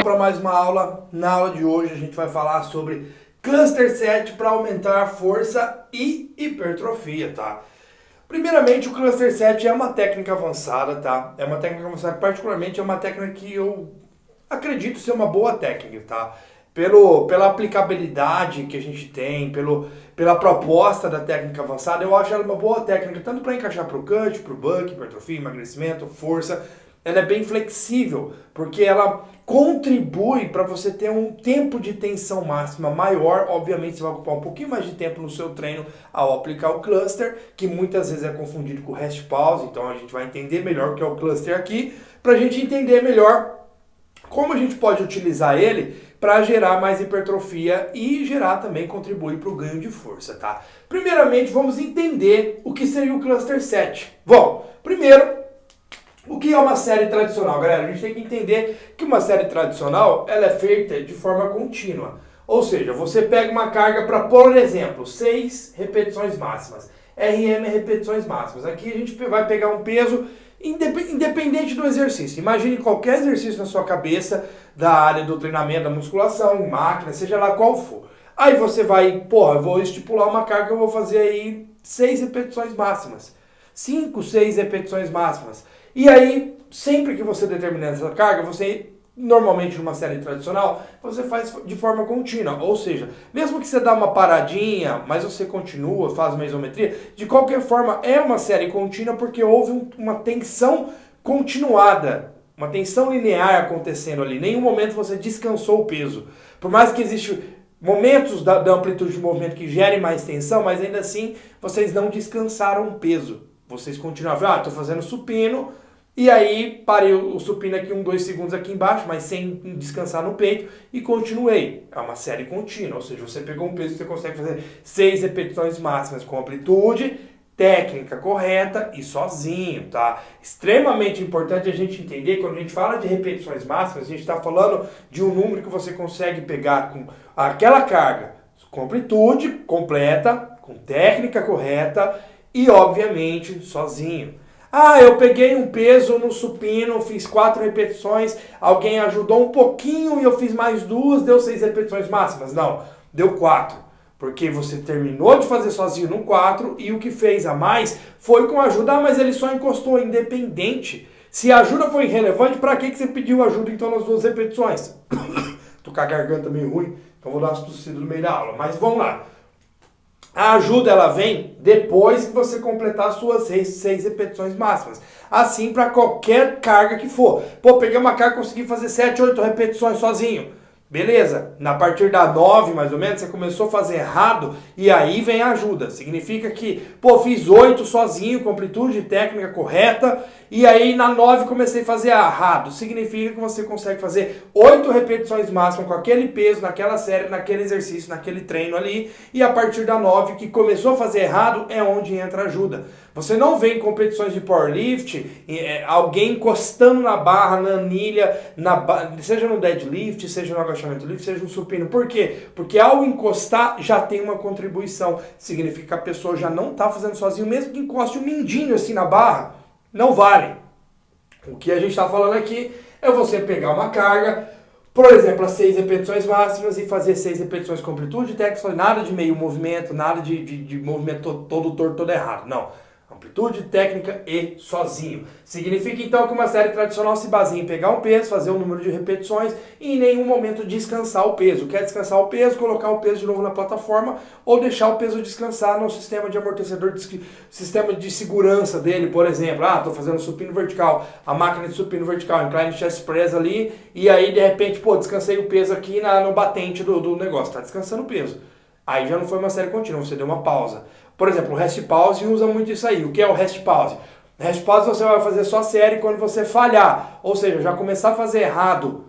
para mais uma aula. Na aula de hoje a gente vai falar sobre cluster set para aumentar a força e hipertrofia, tá? Primeiramente, o cluster set é uma técnica avançada, tá? É uma técnica avançada, particularmente é uma técnica que eu acredito ser uma boa técnica, tá? Pela aplicabilidade que a gente tem, pela proposta da técnica avançada, eu acho ela uma boa técnica, tanto para encaixar para o cut, para o bulk, hipertrofia, emagrecimento, força. Ela é bem flexível, porque ela contribui para você ter um tempo de tensão máxima maior. Obviamente você vai ocupar um pouquinho mais de tempo no seu treino ao aplicar o cluster, que muitas vezes é confundido com o rest pause, então a gente vai entender melhor o que é o cluster aqui, para a gente entender melhor como a gente pode utilizar ele para gerar mais hipertrofia e gerar também, contribuir para o ganho de força, tá? Primeiramente, vamos entender o que seria o cluster set. Bom, primeiro, o que é uma série tradicional, galera? A gente tem que entender que uma série tradicional ela é feita de forma contínua. Ou seja, você pega uma carga para, por exemplo, 6 repetições máximas. RM repetições máximas. Aqui a gente vai pegar um peso independente do exercício. Imagine qualquer exercício na sua cabeça, da área do treinamento, da musculação, máquina, seja lá qual for. Aí você vai, eu vou estipular uma carga, eu vou fazer aí 6 repetições máximas. 5, 6 repetições máximas. E aí, sempre que você determinar essa carga, você, normalmente numa série tradicional, você faz de forma contínua. Ou seja, mesmo que você dá uma paradinha, mas você continua, faz uma isometria, de qualquer forma é uma série contínua porque houve uma tensão continuada, uma tensão linear acontecendo ali. Em nenhum momento você descansou o peso. Por mais que existam momentos da amplitude de movimento que gerem mais tensão, mas ainda assim vocês não descansaram o peso. Vocês continuavam, estou fazendo supino, e aí parei o supino aqui 2 segundos aqui embaixo, mas sem descansar no peito, e continuei. É uma série contínua, ou seja, você pegou um peso que você consegue fazer 6 repetições máximas com amplitude, técnica correta e sozinho, tá? Extremamente importante a gente entender, quando a gente fala de repetições máximas, a gente está falando de um número que você consegue pegar com aquela carga, com amplitude completa, com técnica correta e, obviamente, sozinho. Eu peguei um peso no supino, fiz 4 repetições, alguém ajudou um pouquinho e eu fiz mais 2, deu 6 repetições máximas. Não, deu 4. Porque você terminou de fazer sozinho no 4 e o que fez a mais foi com ajuda, mas ele só encostou, independente. Se a ajuda foi irrelevante, para que você pediu ajuda então nas 2 repetições? Tô com a garganta meio ruim, então vou dar umas tossidas no meio da aula, mas vamos lá. A ajuda ela vem depois que você completar as suas 6 repetições máximas. Assim para qualquer carga que for. Peguei uma carga e consegui fazer 7, 8 repetições sozinho. Beleza? Na partir da 9, mais ou menos, você começou a fazer errado e aí vem a ajuda. Significa que, fiz 8 sozinho, com amplitude técnica correta, e aí na 9 comecei a fazer errado. Significa que você consegue fazer 8 repetições máximas com aquele peso, naquela série, naquele exercício, naquele treino ali, e a partir da 9 que começou a fazer errado é onde entra a ajuda. Você não vê em competições de powerlift alguém encostando na barra, na anilha, seja no deadlift, seja no agachamento lift, seja no supino. Por quê? Porque ao encostar já tem uma contribuição. Significa que a pessoa já não está fazendo sozinho, mesmo que encoste um mindinho assim na barra, não vale. O que a gente está falando aqui é você pegar uma carga, por exemplo, as 6 repetições máximas e fazer 6 repetições com amplitude técnica, nada de meio movimento, nada de movimento todo torto, todo errado. Não. Amplitude, técnica e sozinho. Significa então que uma série tradicional se baseia em pegar um peso, fazer um número de repetições e em nenhum momento descansar o peso. Quer descansar o peso, colocar o peso de novo na plataforma ou deixar o peso descansar no sistema de amortecedor, sistema de segurança dele, por exemplo. Estou fazendo supino vertical, a máquina de supino vertical, incline chest press ali, e aí de repente, descansei o peso aqui no batente do negócio. Está descansando o peso. Aí já não foi uma série contínua, você deu uma pausa. Por exemplo, o rest pause usa muito isso aí. O que é o rest pause? Rest pause você vai fazer só série quando você falhar. Ou seja, já começar a fazer errado.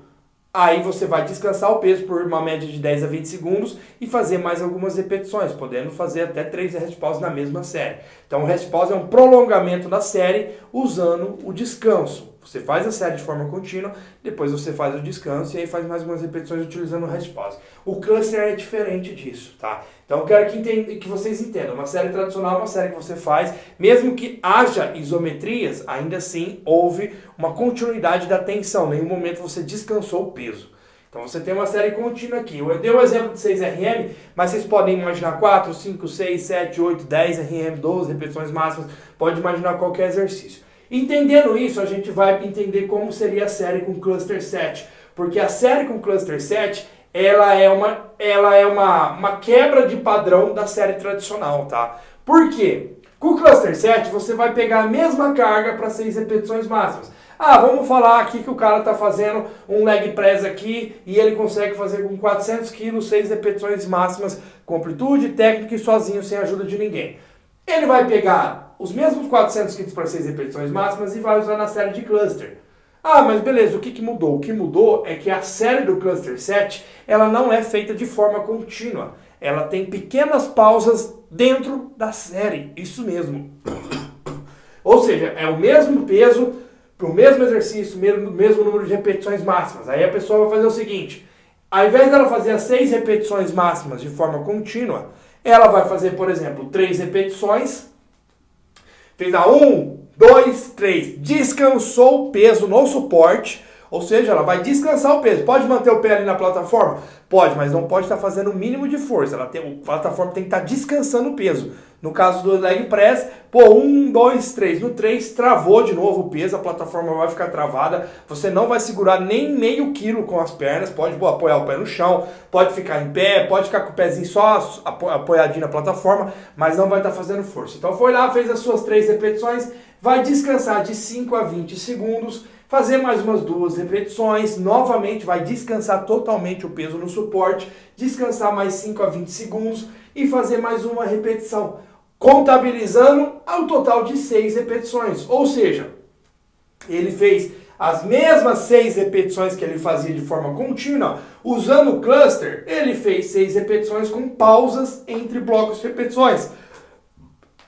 Aí você vai descansar o peso por uma média de 10 a 20 segundos e fazer mais algumas repetições, podendo fazer até 3 rest pause na mesma série. Então o rest pause é um prolongamento da série usando o descanso. Você faz a série de forma contínua, depois você faz o descanso e aí faz mais algumas repetições utilizando o rest pause. O cluster é diferente disso, tá? Então eu quero que vocês entendam. Uma série tradicional é uma série que você faz, mesmo que haja isometrias, ainda assim houve uma continuidade da tensão. Em nenhum momento você descansou o peso. Então você tem uma série contínua aqui. Eu dei o exemplo de 6 RM, mas vocês podem imaginar 4, 5, 6, 7, 8, 10 RM, 12 repetições máximas. Pode imaginar qualquer exercício. Entendendo isso, a gente vai entender como seria a série com cluster set. Porque a série com cluster set, ela é uma quebra de padrão da série tradicional, tá? Por quê? Com o cluster set, você vai pegar a mesma carga para 6 repetições máximas. Ah, vamos falar aqui que o cara está fazendo um leg press aqui e ele consegue fazer com 400 kg 6 repetições máximas com amplitude, técnica e sozinho, sem ajuda de ninguém. Ele vai pegar os mesmos 400 kg para 6 repetições máximas e vai usar na série de cluster. Ah, mas beleza, o que mudou? O que mudou é que a série do cluster set, ela não é feita de forma contínua. Ela tem pequenas pausas dentro da série, isso mesmo. Ou seja, é o mesmo peso, para o mesmo exercício, mesmo número de repetições máximas. Aí a pessoa vai fazer o seguinte, ao invés dela fazer as 6 repetições máximas de forma contínua, ela vai fazer, por exemplo, 3 repetições, fez a 1, 2, 3, descansou o peso no suporte, ou seja, ela vai descansar o peso. Pode manter o pé ali na plataforma? Pode, mas não pode estar fazendo o mínimo de força. A plataforma tem que estar descansando o peso. No caso do leg press, 1, 2, 3. No 3, travou de novo o peso, a plataforma vai ficar travada. Você não vai segurar nem meio quilo com as pernas. Pode apoiar o pé no chão, pode ficar em pé, pode ficar com o pezinho só apoiadinho na plataforma, mas não vai estar fazendo força. Então foi lá, fez as suas 3 repetições, vai descansar de 5 a 20 segundos, fazer mais umas 2 repetições, novamente vai descansar totalmente o peso no suporte, descansar mais 5 a 20 segundos e fazer mais uma repetição, contabilizando ao total de 6 repetições. Ou seja, ele fez as mesmas 6 repetições que ele fazia de forma contínua, usando o cluster, ele fez 6 repetições com pausas entre blocos de repetições.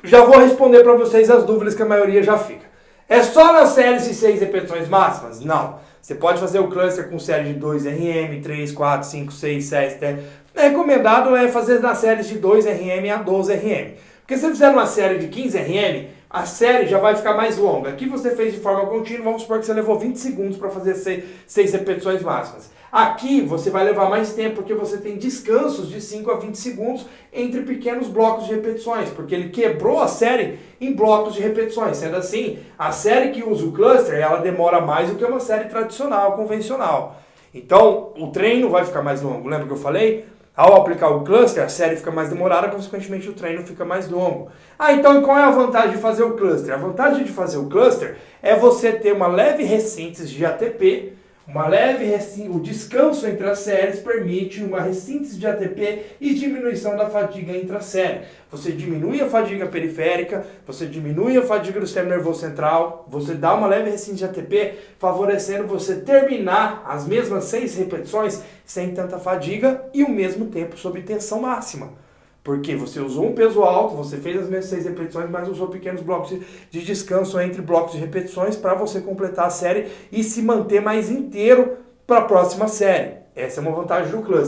Já vou responder para vocês as dúvidas que a maioria já fica. É só nas séries de 6 repetições máximas? Não. Você pode fazer o cluster com série de 2 RM, 3, 4, 5, 6, 7, 10. Recomendado é fazer nas séries de 2 RM a 12 RM. Porque se você fizer uma série de 15 RM, a série já vai ficar mais longa. Aqui você fez de forma contínua, vamos supor que você levou 20 segundos para fazer 6 repetições máximas. Aqui você vai levar mais tempo, porque você tem descansos de 5 a 20 segundos entre pequenos blocos de repetições, porque ele quebrou a série em blocos de repetições. Sendo assim, a série que usa o cluster, ela demora mais do que uma série tradicional, convencional. Então, o treino vai ficar mais longo. Lembra que eu falei? Ao aplicar o cluster, a série fica mais demorada, consequentemente o treino fica mais longo. Ah, então qual é a vantagem de fazer o cluster? A vantagem de fazer o cluster é você ter uma leve ressíntese de ATP, o descanso entre as séries permite uma ressíntese de ATP e diminuição da fadiga intrasérie. Você diminui a fadiga periférica, você diminui a fadiga do sistema nervoso central, você dá uma leve ressíntese de ATP, favorecendo você terminar as mesmas 6 repetições sem tanta fadiga e o mesmo tempo sob tensão máxima. Porque você usou um peso alto, você fez as mesmas 6 repetições, mas usou pequenos blocos de descanso entre blocos de repetições para você completar a série e se manter mais inteiro para a próxima série. Essa é uma vantagem do cluster.